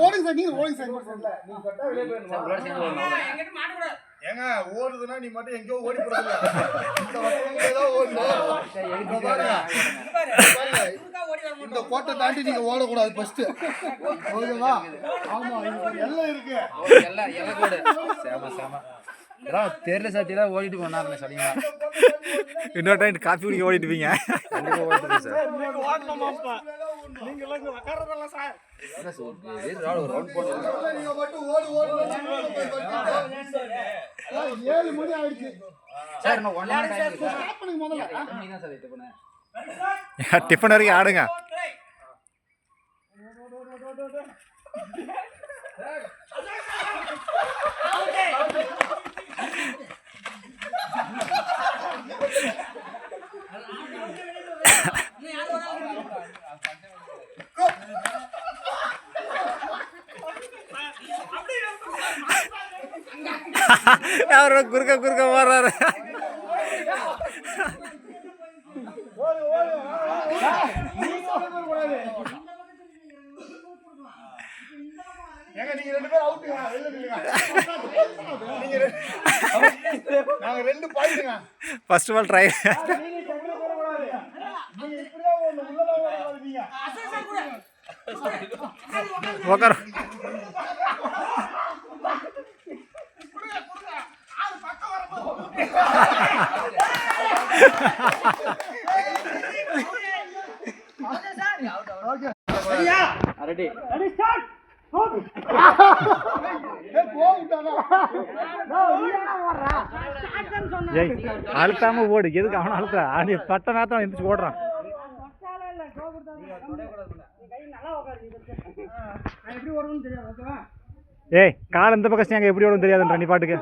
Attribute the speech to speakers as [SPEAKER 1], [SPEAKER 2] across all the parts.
[SPEAKER 1] ஓடுங்க சார், நீங்க ஓடுங்க சார்.
[SPEAKER 2] நீ கட்டா வெளியே போயிடணும்.
[SPEAKER 3] ஏங்க ஓடுதுன்னா நீ மட்டும் எங்கேயோ ஓடி போறதில்ல. இந்த வட்டம் ஏதோ ஓடணும். இந்த கோட்டை தாண்டி நீங்க ஓடக்கூடாது ஃபர்ஸ்ட். ஓகேவா? ஆமா, எல்லாம் இருக்கு.
[SPEAKER 2] எல்லாம் கோடு. சேம. தெரியல சாத்தியா ஓடிட்டு போனாருங்க சரிங்களா.
[SPEAKER 4] இன்னொரு டைம் காஃபி குடிக்க ஓடிட்டு போவீங்க.
[SPEAKER 2] கண்டிப்பா ஓடிட்டு சார்.
[SPEAKER 1] நீங்க எல்லாம் உட்கார்றதல்ல சார்.
[SPEAKER 2] ஒரு ரவுண்ட் போடுங்க.
[SPEAKER 3] நீங்க மட்டும் ஓடு.
[SPEAKER 1] 7 மணி ஆயிடுச்சு
[SPEAKER 2] சார் இன்னும் 1 hour டைம் இருக்கு.
[SPEAKER 1] ஸ்டார்ட் பண்ணுங்க முதல்ல.
[SPEAKER 2] 8 மணி தான் சார் இது பண்ணேன்.
[SPEAKER 4] டிஃபன் வரைக்கும் ஆடுங்க. அவரோட குறுக்க வர்றாரு.
[SPEAKER 3] ஏங்க நீங்க 2 பேரும் அவுட்டுங்க. வெளிய நில்லுங்க. நீங்க நாங்க 2 பாயிண்ட்ங்க.
[SPEAKER 4] First ball try.
[SPEAKER 3] நீங்க டக்குனு போற கூடாது. நீங்க இப்படியே ஓடணும். உள்ளத ஓடக்கூடாது நீங்க.
[SPEAKER 4] உட்காரு.
[SPEAKER 2] Ready
[SPEAKER 1] start.
[SPEAKER 4] அழுத்தாம ஓடு. எதுக்கு அவனை அழுத்தா? நீ பட்ட நேரத்தான் எந்திரிச்சு ஓடுறான். ஏய் கால் இந்த பக்கம் எங்க எப்படி ஓடும் தெரியாதுன்ற நீ பாட்டுக்கு.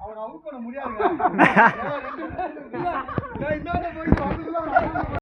[SPEAKER 3] அவன் அவுட் பண்ண முடியாது.